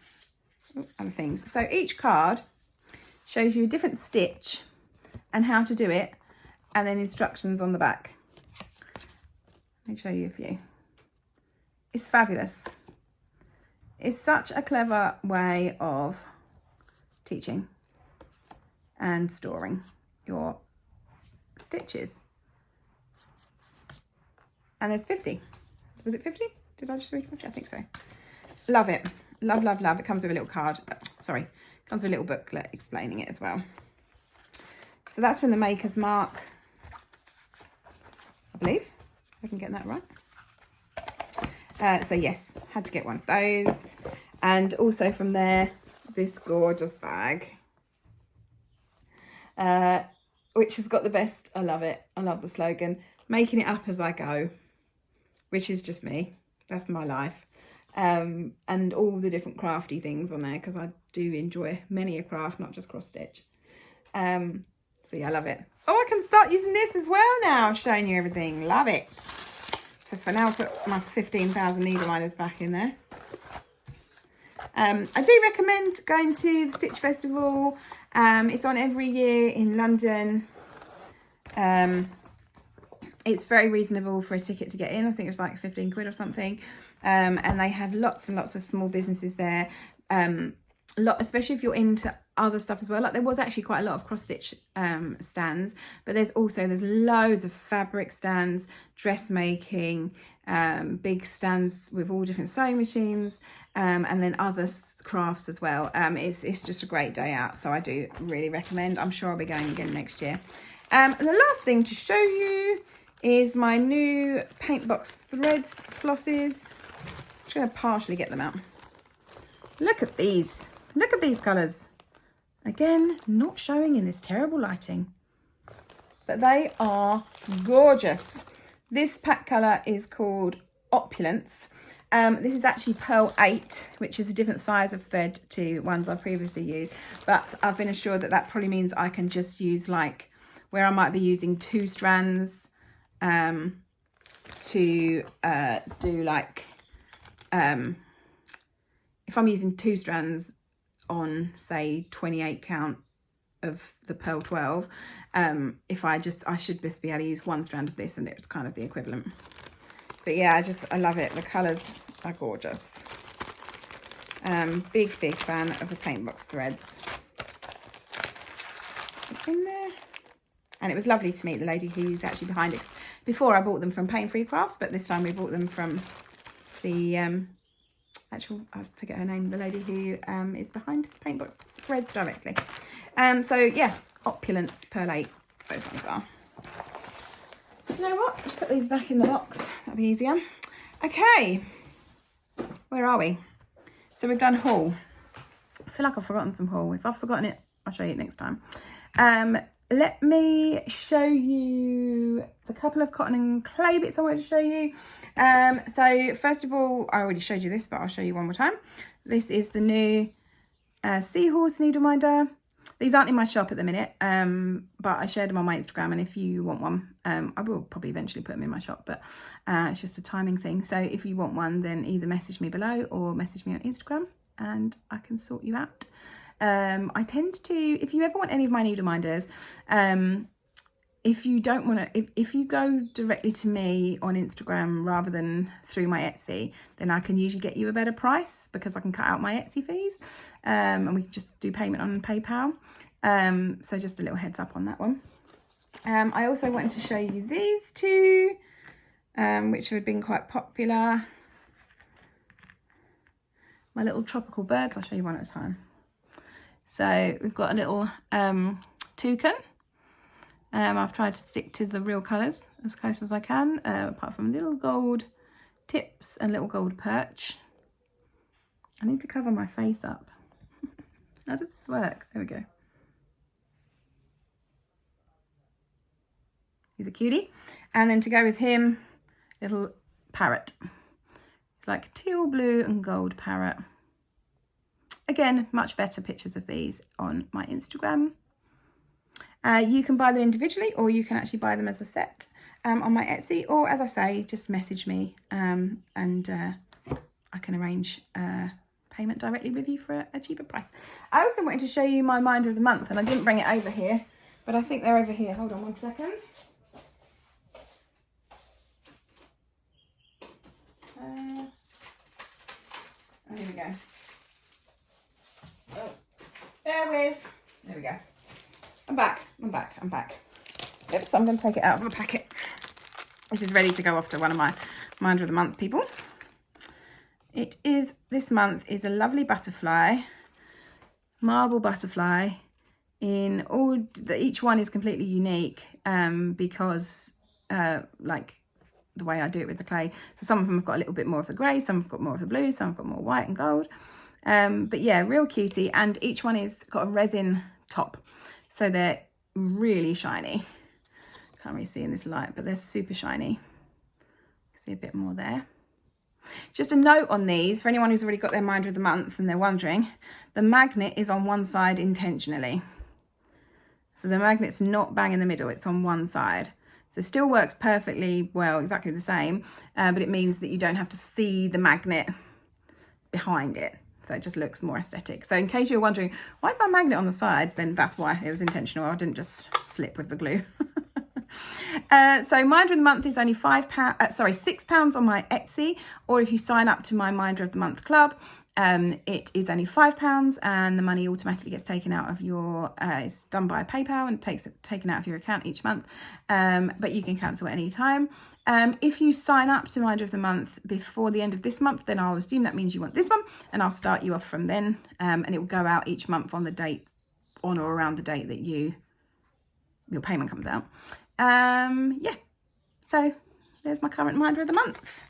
other things. So each card shows you a different stitch and how to do it, and then instructions on the back. Let me show you a few. It's fabulous. It's such a clever way of teaching and storing your stitches. And there's 50. Was it 50? Did I just read 50? I think so. Love it. Love, love, love. It comes with a little card. Sorry. Comes with a little booklet explaining it as well. So that's from the Maker's Mark, I believe. If I can get that right. So yes, had to get one of those. And also from there, this gorgeous bag. Which has got the best, I love it. I love the slogan, making it up as I go, which is just me. That's my life. And all the different crafty things on there, because I do enjoy many a craft, not just cross stitch. So yeah, I love it. Oh, I can start using this as well now, showing you everything. Love it. So for now, I'll put my 15,000 needle minders back in there. I do recommend going to the Stitch Festival. It's on every year in London. It's very reasonable for a ticket to get in. I think it's like 15 quid or something. And they have lots and lots of small businesses there. Especially if you're into other stuff as well. Like there was actually quite a lot of cross stitch stands, but there's loads of fabric stands, dressmaking, big stands with all different sewing machines, and then other crafts as well. It's just a great day out, so I do really recommend. I'm sure I'll be going again next year. And the last thing to show you is my new paint box threads flosses. I'm just going to partially get them out. Look at these. Look at these colours. Again, not showing in this terrible lighting, but they are gorgeous. This pack colour is called Opulence. This is actually Pearl 8, which is a different size of thread to ones I've previously used, but I've been assured that that probably means I can just use, like, where I might be using 2 strands to do like, if I'm using 2 strands on, say, 28 count of the Pearl 12, I should just be able to use 1 strand of this, and it's kind of the equivalent. But yeah, I love it. The colours are gorgeous. Big fan of the paint box threads. In there. And it was lovely to meet the lady who's actually behind it. Before I bought them from Paint Free Crafts, but this time we bought them from the I forget her name, the lady who is behind paint box threads directly. So yeah, Opulence Pearl 8, those ones are. You know what? Just put these back in the box. That'll be easier. Okay. where are we? So we've done haul. I feel like I've forgotten some haul. If I've forgotten it, I'll show you it next time. Let me show you a couple of cotton and clay bits I wanted to show you. So first of all, I already showed you this, but I'll show you one more time. This is the new Seahorse needle minder. These aren't in my shop at the minute, but I shared them on my Instagram, and if you want one, I will probably eventually put them in my shop, but it's just a timing thing. So if you want one, then either message me below or message me on Instagram and I can sort you out. I tend to, if you ever want any of my needle minders, if you don't want to, if you go directly to me on Instagram rather than through my Etsy, then I can usually get you a better price because I can cut out my Etsy fees, and we can just do payment on PayPal. So just a little heads up on that one. I also wanted to show you these two, which have been quite popular. My little tropical birds. I'll show you one at a time. So we've got a little toucan. I've tried to stick to the real colours as close as I can, apart from little gold tips and little gold perch. I need to cover my face up. How does this work? There we go. He's a cutie. And then to go with him, little parrot. It's like teal blue and gold parrot. Again, much better pictures of these on my Instagram. You can buy them individually, or you can actually buy them as a set on my Etsy, or as I say, just message me and I can arrange payment directly with you for a cheaper price. I also wanted to show you my minder of the month, and I didn't bring it over here, but I think they're over here. Hold on one second. Oh, here we go. Oh, bear with. There we go. I'm back. Oops, I'm going to take it out of the packet. This is ready to go off to one of my minder of the month people. It is, this month is a lovely butterfly, marble butterfly. In all, each one is completely unique because like the way I do it with the clay. So some of them have got a little bit more of the grey, some have got more of the blue, some have got more white and gold. But yeah, real cutie, and each one is got a resin top. So they're really shiny. Can't really see in this light, but they're super shiny. See a bit more there. Just a note on these, for anyone who's already got their minder of the month and they're wondering, the magnet is on one side intentionally. So the magnet's not bang in the middle, it's on one side. So it still works perfectly well, exactly the same, but it means that you don't have to see the magnet behind it. So it just looks more aesthetic. So in case you're wondering, why is my magnet on the side? Then that's why it was intentional. I didn't just slip with the glue. So minder of the month is only £6 on my Etsy, or if you sign up to my minder of the month club, it is only £5, and the money automatically gets taken out of your, it's done by PayPal and taken out of your account each month, but you can cancel at any time. If you sign up to minder of the month before the end of this month, then I'll assume that means you want this one, and I'll start you off from then, and it will go out each month on the date, on or around the date that your payment comes out. Yeah, so there's my current minder of the month.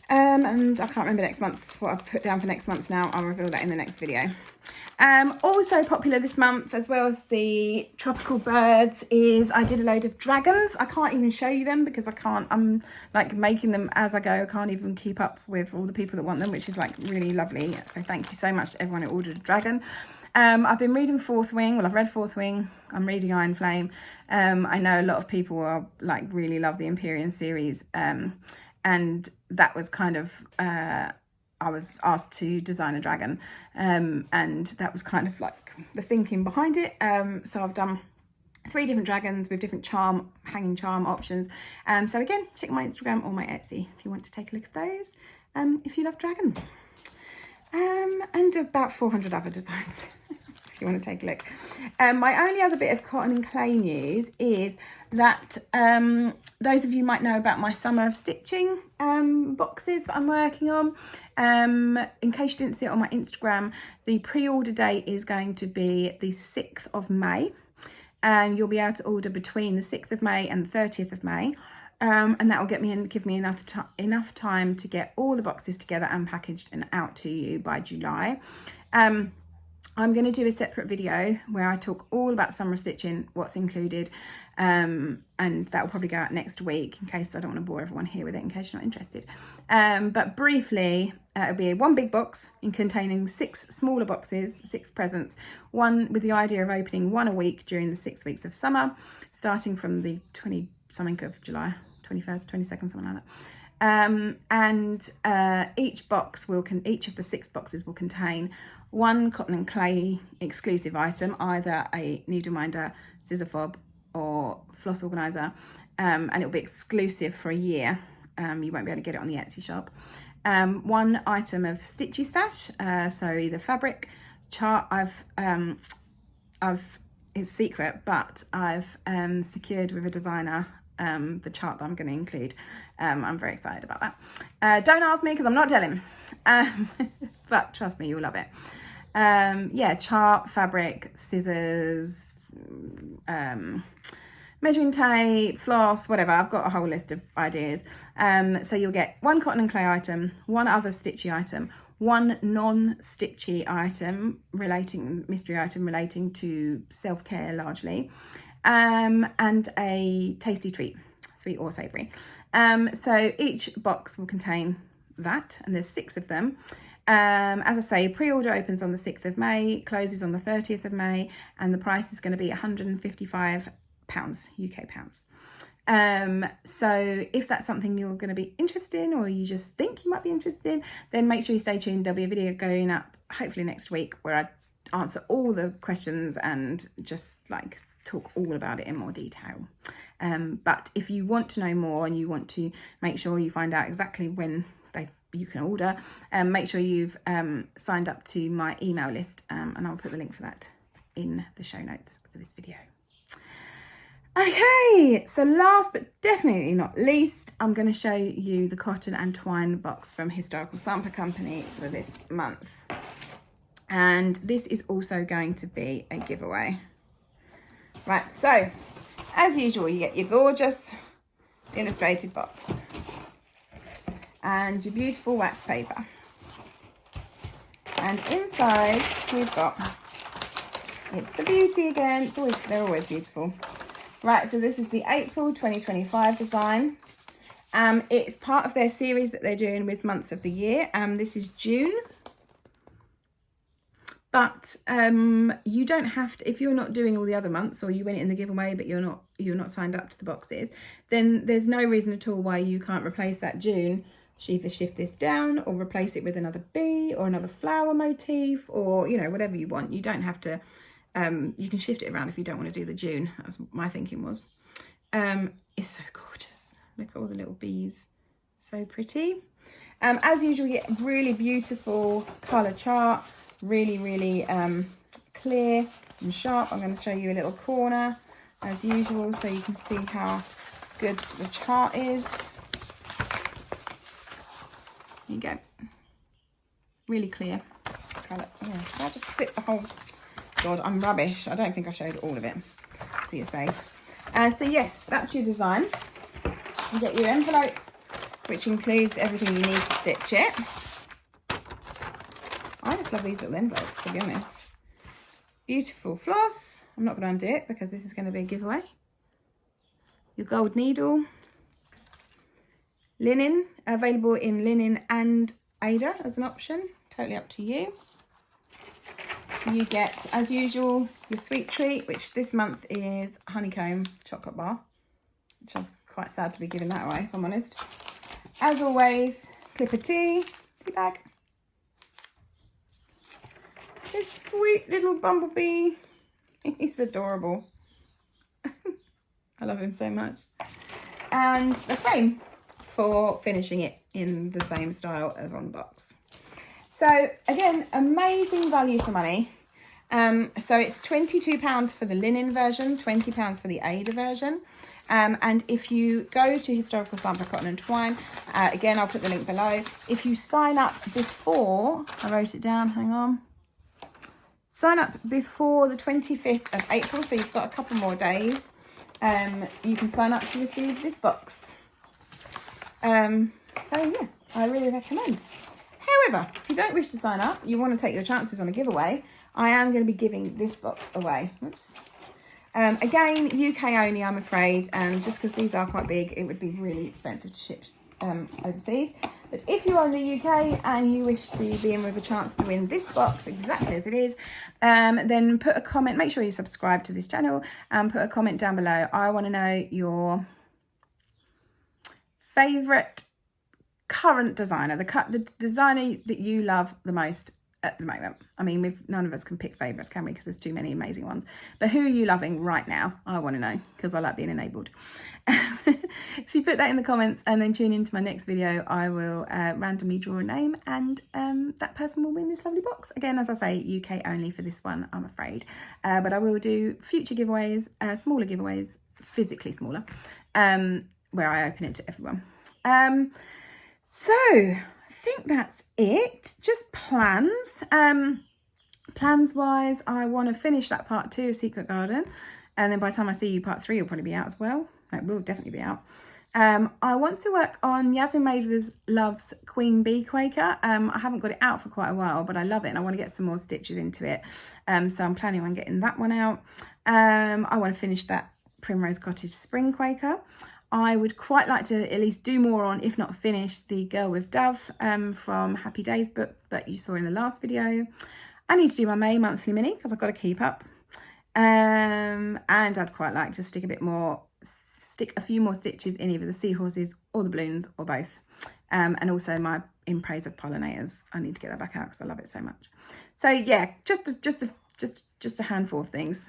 And I can't remember next month's, what I've put down for next month's now. I'll reveal that in the next video. Also popular this month, as well as the tropical birds, is I did a load of dragons. I can't even show you them because I'm like making them as I go. I can't even keep up with all the people that want them, which is like really lovely. So thank you so much to everyone who ordered a dragon. I've been reading Fourth Wing. Well, I've read Fourth Wing. I'm reading Iron Flame. I know a lot of people are like really love the Empyrean series. And that was kind of, I was asked to design a dragon. And that was kind of like the thinking behind it. So I've done 3 different dragons with different hanging charm options. So again, check my Instagram or my Etsy if you want to take a look at those, if you love dragons. And about 400 other designs if you want to take a look. My only other bit of cotton and clay news is that those of you might know about my summer of stitching boxes that I'm working on. In case you didn't see it on my Instagram, the pre-order date is going to be the 6th of May, and you'll be able to order between the 6th of May and the 30th of May. And that will give me enough time to get all the boxes together and packaged and out to you by July. I'm going to do a separate video where I talk all about summer stitching, what's included, and that will probably go out next week in case I don't want to bore everyone here with it in case you're not interested. But briefly, it'll be one big box containing 6 smaller boxes, 6 presents, one with the idea of opening one a week during the 6 weeks of summer, starting from the 20-something of July, 21st, 22nd, something like that. Each of the 6 boxes will contain one cotton and clay exclusive item, either a needle minder, scissor fob, or floss organizer, and it'll be exclusive for a year. You won't be able to get it on the Etsy shop. One item of Stitchy stash, so either fabric, chart. It's secret, but I've secured with a designer the chart that I'm going to include. I'm very excited about that. Don't ask me because I'm not telling. But trust me, you'll love it. Yeah, chart, fabric, scissors, measuring tape, floss, whatever. I've got a whole list of ideas. So you'll get one cotton and clay item, one other stitchy item, one non-stitchy item mystery item relating to self-care largely, and a tasty treat, sweet or savoury. So each box will contain that, and there's 6 of them. As I say, pre-order opens on the 6th of May, closes on the 30th of May, and the price is going to be £155, UK pounds. So if that's something you're going to be interested in, or you just think you might be interested in, then make sure you stay tuned. There'll be a video going up hopefully next week where I answer all the questions and just like talk all about it in more detail. But if you want to know more and you want to make sure you find out exactly when you can order, make sure you've signed up to my email list, and I'll put the link for that in the show notes for this video. Okay, so last but definitely not least, I'm going to show you the cotton and twine box from Historical Sample Company for this month. And this is also going to be a giveaway. Right, so as usual, you get your gorgeous illustrated box and your beautiful wax paper. And inside we've got, it's a beauty again, they're always beautiful. Right, so this is the April 2025 design. It's part of their series that they're doing with months of the year. This is June. But you don't have to, if you're not doing all the other months, or you went in the giveaway but you're not signed up to the boxes, then there's no reason at all why you can't replace that June. Either shift this down or replace it with another bee or another flower motif, or whatever you want. You don't have to. You can shift it around if you don't want to do the June. That's what my thinking was. It's so gorgeous. Look at all the little bees. So pretty. As usual, you get a really beautiful colour chart. Really, really clear and sharp. I'm going to show you a little corner as usual so you can see how good the chart is. There you go. Really clear colour. Oh, should I just flip the whole... God, I'm rubbish. I don't think I showed all of it. So you're safe. So yes, that's your design. You get your envelope, which includes everything you need to stitch it. I just love these little envelopes, to be honest. Beautiful floss. I'm not going to undo it because this is going to be a giveaway. Your gold needle. Linen, available in linen and Ada as an option. Totally up to you. You get, as usual, your sweet treat, which this month is honeycomb chocolate bar, which I'm quite sad to be giving that away, if I'm honest. As always, clipper tea bag. This sweet little bumblebee. He's adorable. I love him so much. And the frame for finishing it in the same style as on the box. So again, amazing value for money. So it's £22 for the linen version, £20 for the Ada version. And if you go to Historical Sample Cotton and Twine, again, I'll put the link below. If you sign up before, I wrote it down, hang on. Sign up before the 25th of April, so you've got a couple more days. You can sign up to receive this box. So yeah, I really recommend. However, if you don't wish to sign up, you want to take your chances on a giveaway, I am going to be giving this box away. Oops. Again, UK only, I'm afraid, just because these are quite big, it would be really expensive to ship overseas. But if you are in the UK and you wish to be in with a chance to win this box exactly as it is, then put a comment, make sure you subscribe to this channel and put a comment down below. I want to know your favourite current designer, the designer that you love the most at the moment. I mean, none of us can pick favourites, can we? Because there's too many amazing ones. But who are you loving right now? I want to know, because I like being enabled. If you put that in the comments and then tune into my next video, I will randomly draw a name, and that person will win this lovely box. Again, as I say, UK only for this one, I'm afraid. But I will do future giveaways, smaller giveaways, physically smaller, where I open it to everyone. So I think that's it. Just plans. Plans wise, I want to finish that part 2 of Secret Garden, and then by the time I see you, part 3 will probably be out as well. It will definitely be out. I want to work on Yasmin loves Queen Bee Quaker. I haven't got it out for quite a while, but I love it and I want to get some more stitches into it. So I'm planning on getting that one out. I want to finish that Primrose Cottage Spring Quaker. I would quite like to at least do more on, if not finish, the Girl with Dove from Happy Days book that you saw in the last video. I need to do my May monthly mini because I've got to keep up. And I'd quite like to stick a few more stitches in either the Seahorses or the balloons or both. And also my In Praise of Pollinators. I need to get that back out because I love it so much. So yeah, just a handful of things.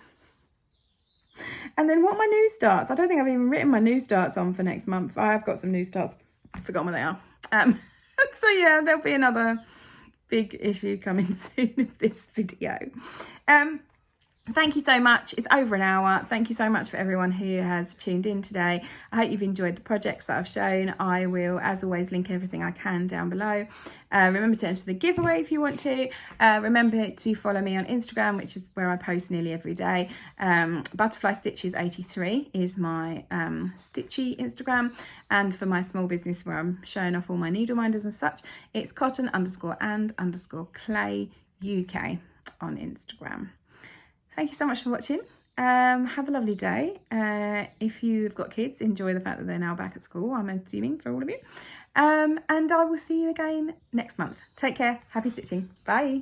And then what my new starts. I don't think I've even written my new starts on for next month. I have got some new starts. I've forgotten what they are. So yeah, there'll be another big issue coming soon of this video. Thank you so much. It's over an hour. Thank you so much for everyone who has tuned in today. I hope you've enjoyed the projects that I've shown. I will, as always, link everything I can down below. Remember to enter the giveaway if you want to. Remember to follow me on Instagram, which is where I post nearly every day. Butterfly Stitches 83 is my Stitchy Instagram. And for my small business where I'm showing off all my needle minders and such, it's cotton_and_clay UK on Instagram. Thank you so much for watching. Have a lovely day. If you've got kids, enjoy the fact that they're now back at school, I'm assuming, for all of you. And I will see you again next month. Take care. Happy stitching. Bye.